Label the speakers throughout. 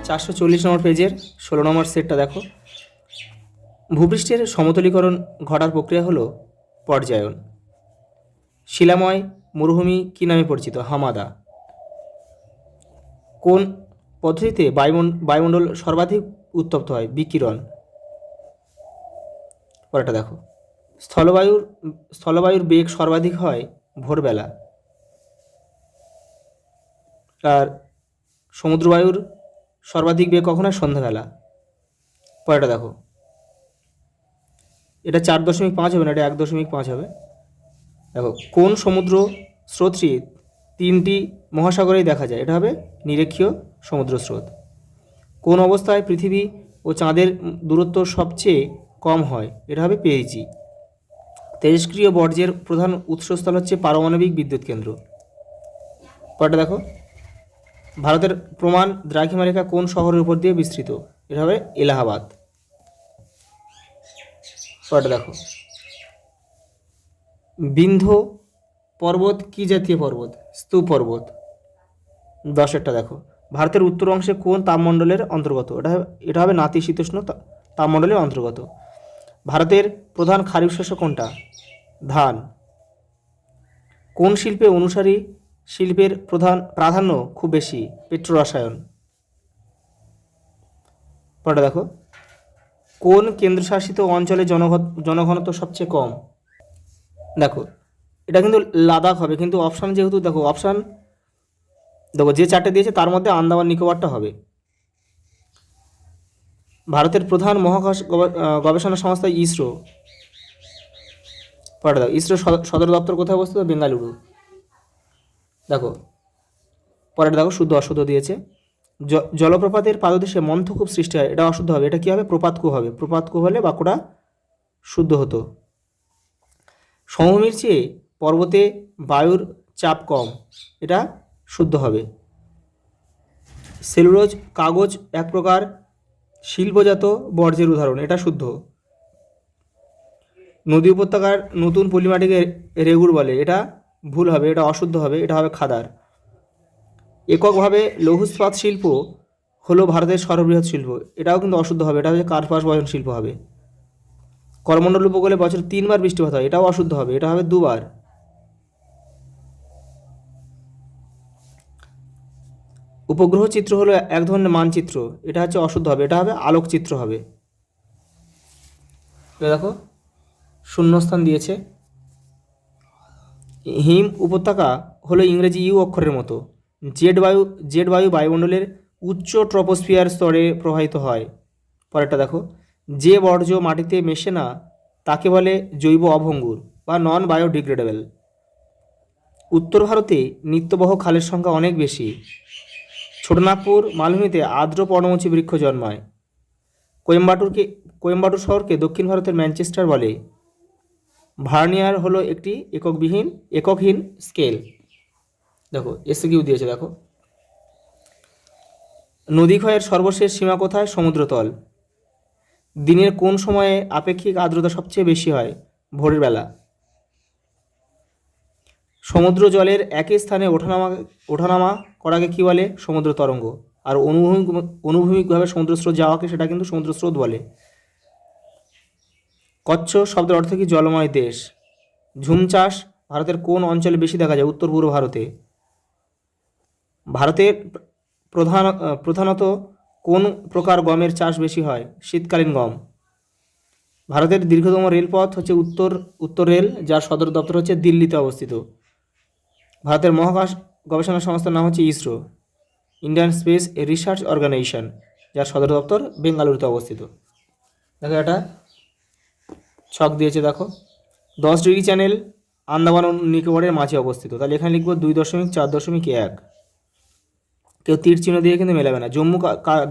Speaker 1: 440 নম্বর পেজের 16 নম্বর সেটটা দেখো। ভূপৃষ্ঠের সমতলীকরণ ঘটার প্রক্রিয়া হলো পর্যায়ন। শিলাময় মরুভূমি কী নামে পরিচিত? হামাদা। কোন পদ্ধতিতে বায়ুমণ্ডল সর্বাধিক উত্তপ্ত হয়? বিকিরণ। পরেরটা দেখো। স্থলবায়ুর বেগ সর্বাধিক হয় ভোরবেলা। আর সমুদ্রবায়ুর সর্বাধিক বেগ কখন হয়? সন্ধ্যাবেলা। পরেরটা দেখো। এটা 4.5 হবে না, এটা 1.5 হবে। দেখো, কোন সমুদ্র স্রোতটি 3টি মহাসাগরেই দেখা যায়? এটা হবে নিরক্ষীয় সমুদ্র স্রোত। কোন অবস্থায় পৃথিবী ও চাঁদের দূরত্ব সবচেয়ে কম হয়? এটা হবে পেইজি। তেজস্ক্রিয় বর্জ্যের প্রধান উৎসস্থল হচ্ছে পারমাণবিক বিদ্যুৎ কেন্দ্র। পরেরটা দেখো। ভারতের প্রমাণ দ্রাঘিমা রেখা কোন শহরের উপর দিয়ে বিস্তৃত? এটা হবে এলাহাবাদ। পরেরটা দেখো। বিন্ধ্য পর্বত কি জাতীয় পর্বত? স্তূপ পর্বত। 10টা দেখো। ভারতের উত্তর অংশে কোন তাপমণ্ডলের অন্তর্গত? এটা হবে নাতিশীতোষ্ণ তাপমণ্ডলের অন্তর্গত। ভারতের প্রধান খারিফ শস্য কোনটা? ধান। কোন শিল্পে অনুসারী শিল্পের প্রাধান্য খুব বেশি? পেট্রোরসায়ন। পরেরটা দেখো। কোন কেন্দ্রশাসিত অঞ্চলে জনঘনত্ব সবচেয়ে কম? দেখো, এটা কিন্তু লাদাখ হবে, কিন্তু অপশান যেহেতু দেখো যে 4টে দিয়েছে তার মধ্যে আন্দামান নিকোবরটা হবে। ভারতের প্রধান মহাকাশ গবেষণা সংস্থা ইসরো। পরেরটা দেখো। ইসরো সদর দপ্তর কোথায় অবস্থিত? বেঙ্গালুরু। দেখো, পরেরটা দেখো। শুদ্ধ অশুদ্ধ দিয়েছে। জলপ্রপাতের পাদদেশে মন্থকূপ সৃষ্টি হয়, এটা অশুদ্ধ হবে। এটা কী হবে? প্রপাতকূপ হবে। প্রপাতকূপ হলে বাঁকুড়া শুদ্ধ হতো। সমভূমির চেয়ে পর্বতে বায়ুর চাপ কম, এটা শুদ্ধ হবে। সেলুলোজ কাগজ এক প্রকার শিল্পজাত বর্জ্যের উদাহরণ, এটা শুদ্ধ। নদী উপত্যকার নতুন পলিমাটিকে রেগুড় বলে, এটা ভুল হবে, এটা অশুদ্ধ হবে, এটা হবে খাদার। এককভাবে লৌহ ইস্পাত শিল্প হলো ভারতের সর্ববৃহৎ শিল্প, এটাও কিন্তু অশুদ্ধ হবে, এটা হচ্ছে কার্পাস বয়ন শিল্প হবে। করমণ্ডল উপকূলে বছরে 3বার বৃষ্টিপাত হয়, এটাও অশুদ্ধ হবে, এটা হবে 2বার। উপগ্রহ চিত্র হলো এক ধরনের মানচিত্র, এটা হচ্ছে অশুদ্ধ হবে, এটা হবে আলোকচিত্র হবে। দেখো, শূন্যস্থান দিয়েছে। হিম উপত্যকা হলো ইংরেজি ইউ অক্ষরের মতো। জেড বায়ু বায়ুমণ্ডলের উচ্চ ট্রপোস্ফিয়ার স্তরে প্রবাহিত হয়। পরেরটা দেখো। যে বর্জ্য মাটিতে মেশে না তাকে বলে জৈব অভঙ্গুর বা নন বায়োডিগ্রেডেবল। উত্তর ভারতে নিত্যবহ খালের সংখ্যা অনেক বেশি। ছোটনাগপুর মালভূমিতে আর্দ্র পর্ণমোচী বৃক্ষ জন্মায়। কোয়েম্বাটুর শহরকে দক্ষিণ ভারতের ম্যানচেস্টার বলে। ভার্নিয়ার হলো একটি এককহীন স্কেল। দেখো, এসকিউ দিয়েছে। দেখো, নদীক্ষয়ের সর্বশেষ সীমা কোথায়? সমুদ্রতল। দিনের কোন সময়ে আপেক্ষিক আর্দ্রতা সবচেয়ে বেশি হয়? ভোরের বেলা। সমুদ্র জলের একই স্থানে ওঠানামা করাকে কি বলে? সমুদ্র তরঙ্গ। আর অনুভূমিকভাবে সমুদ্র স্রোত যাওয়াকে সেটা কিন্তু সমুদ্র স্রোত বলে। কচ্ছ শব্দের অর্থ কি? জলময় দেশ। ঝুম চাষ ভারতের কোন অঞ্চলে বেশি দেখা যায়? উত্তর পূর্ব ভারতে। ভারতের প্রধানত কোন প্রকার গমের চাষ বেশি হয়? শীতকালীন গম। ভারতের দীর্ঘতম রেলপথ হচ্ছে উত্তর রেল, যার সদর দপ্তর হচ্ছে দিল্লিতে অবস্থিত। ভারতের মহাকাশ গবেষণা সংস্থার নাম হচ্ছে ISRO, Indian space research organisation, যার সদর দপ্তর বেঙ্গালুরুতে অবস্থিত। দেখো, এটা ছক দিয়েছে। দেখো, 10 ডিগ্রি চ্যানেল আন্দামান ও নিকোবরের মাঝে অবস্থিত, তাহলে এখানে লিখবো 2.4.1। কেউ তীর চিহ্ন দিয়ে কিন্তু মেলাবে না।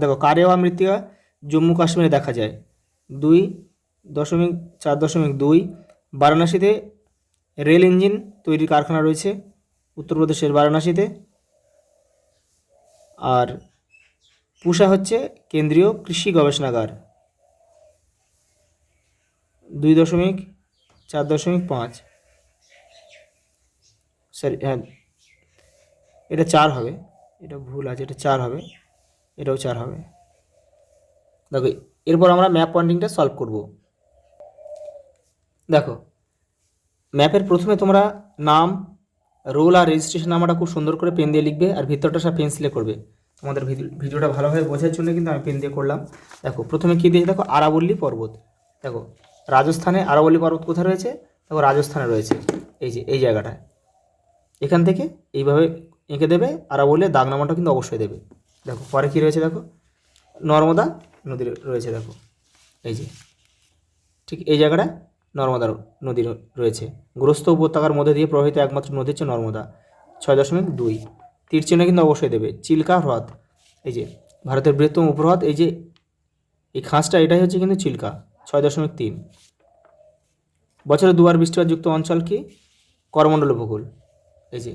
Speaker 1: দেখো, কারেওয়া মৃত্তিকা জম্মু কাশ্মীরে দেখা যায়। 2.4.2। বারাণসীতে রেল ইঞ্জিন তৈরির কারখানা রয়েছে, উত্তরপ্রদেশের বারাণসীতে। আর পুসা হচ্ছে কেন্দ্রীয় কৃষি গবেষণাগার। 2.4.5। সরি, হ্যাঁ, এটা 4 হবে, এটা ভুল আছে, এটা 4 হবে। এটাও 4 হবে। দেখো এরপর আমরা ম্যাপ পয়েন্টিংটা সলভ করব। দেখো ম্যাপের প্রথমে তোমরা নাম, রোল আর রেজিস্ট্রেশন নাম্বারটা খুব সুন্দর করে পেন দিয়ে লিখবে, আর ভিতরটা সব পেন্সিলে করবে। তোমাদের ভিডিওটা ভালোভাবে বোঝার জন্য কিন্তু আমি পেন দিয়ে করলাম। দেখো প্রথমে কী দিয়েছে, দেখো আরাবল্লী পর্বত। দেখো রাজস্থানে আরাবল্লী পর্বত কোথায় রয়েছে, দেখো রাজস্থানে রয়েছে, এই যে এই জায়গাটায়। এখান থেকে এইভাবে এঁকে দেবে, আরাবল্লীর দাগ নাম্বারটা কিন্তু অবশ্যই দেবে। দেখো পরে কী রয়েছে, দেখো নর্মদা নদী রয়েছে, দেখো এই যে ঠিক এই জায়গাটায় নর্মদা নদী রয়েছে। গ্রস্ত উপত্যকার মধ্যে দিয়ে প্রবাহিত একমাত্র নদী হচ্ছে নর্মদা, 6.2। তীর চিহ্ন কিন্তু অবশ্যই দেবে। চিল্কা হ্রদ, এই যে ভারতের বৃহত্তম উপহ্রদ, এই যে এই খাঁজটা এটাই হচ্ছে কিন্তু চিল্কা, 6.3। বছরে 2বার বৃষ্টিপাত যুক্ত অঞ্চল কি, করমণ্ডল উপকূল, এই যে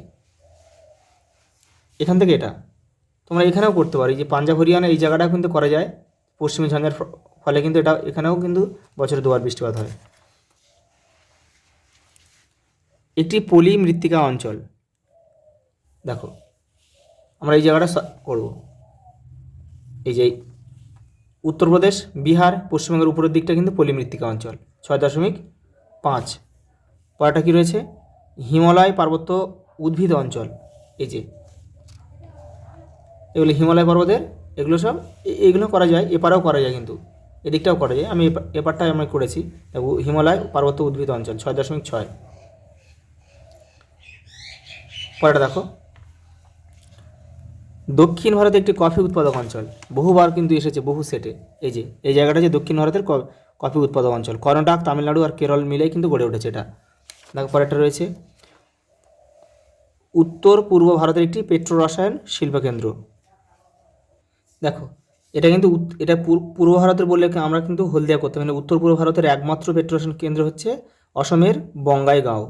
Speaker 1: এখান থেকে এটা তোমরা এখানেও করতে পারো। এই যে পাঞ্জাব হরিয়ানা এই জায়গাটা কিন্তু করা যায়, পশ্চিমী ঝঞ্ঝার ফলে কিন্তু এটা এখানেও কিন্তু বছরে 2বার বৃষ্টিপাত হয়। একটি পলি মৃত্তিকা অঞ্চল, দেখো আমরা এই জায়গাটা করব। এই যে উত্তরপ্রদেশ, বিহার, পশ্চিমবঙ্গের উপরের দিকটা কিন্তু পলি মৃত্তিকা অঞ্চল, 6.5। পরেরটা কী রয়েছে, হিমালয় পার্বত্য উদ্ভিদ অঞ্চল, এই যে এগুলো হিমালয় পর্বতের, এগুলো সব এগুলো করা যায়, এপারেও করা যায়, কিন্তু এদিকটাও করা যায়। আমি এপারটাই আমি করেছি। দেখো হিমালয় পার্বত্য উদ্ভিদ অঞ্চল, 6.6। পরেরটা দেখো, দক্ষিণ ভারতে একটি কফি উৎপাদক অঞ্চল, বহুবার কিন্তু এসেছে বহু সেটে। এই যে এই জায়গাটা যে দক্ষিণ ভারতের কফি উৎপাদক অঞ্চল, কর্ণাটক, তামিলনাড়ু আর কেরল মিলেই কিন্তু গড়ে উঠেছে এটা। দেখো পরেরটা রয়েছে, উত্তর পূর্ব ভারতের একটি পেট্রো রসায়ন শিল্পকেন্দ্র। দেখো এটা কিন্তু এটা পূর্ব ভারতের বললে আমরা কিন্তু হলদিয়া করতে পারি না। উত্তর পূর্ব ভারতের একমাত্র পেট্রো রসায়ন কেন্দ্র হচ্ছে অসমের বঙ্গাইগাঁও।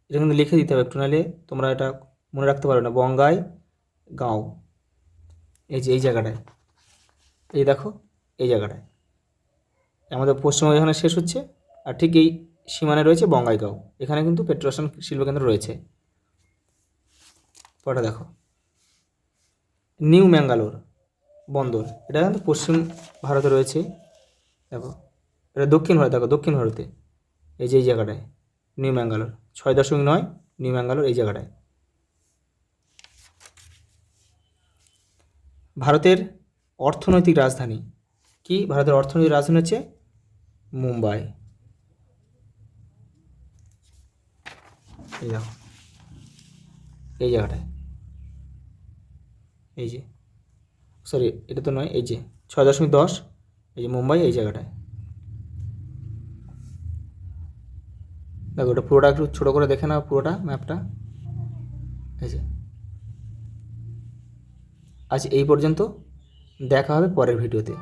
Speaker 1: এটা কিন্তু লিখে দিতে হবে একটু, নাহলে তোমরা এটা মনে রাখতে পারো না। বঙ্গাইগাঁও, এই যে এই জায়গাটায়, এই দেখো এই জায়গাটায় আমাদের পশ্চিমবঙ্গ এখানে শেষ হচ্ছে, আর ঠিক এই সীমানায় রয়েছে বঙ্গাইগাঁও, এখানে কিন্তু পেট্রো রসায়ন শিল্পকেন্দ্র রয়েছে। পরটা দেখো, নিউ ম্যাঙ্গালোর বন্দর, এটা কিন্তু পশ্চিম ভারতে রয়েছে। দেখো এটা দক্ষিণ ভারত, দেখো দক্ষিণ ভারতে এই যে এই জায়গাটায় নিউ ম্যাঙ্গালোর, 6.9 নিউ ম্যাঙ্গালোর এই জায়গাটায়। ভারতের অর্থনৈতিক রাজধানী কি, ভারতের অর্থনৈতিক রাজধানী হচ্ছে মুম্বাই। এই দেখো এই জায়গাটায়, এই যে সরি এটা তো নয়, এই যে 6.10 এই যে মুম্বাই এই জায়গাটায়। দেখো ওটা পুরোটা একটু ছোটো করে দেখে নাও, পুরোটা ম্যাপটা। এই যে আজ এই পর্যন্ত, দেখা হবে পরের ভিডিওতে।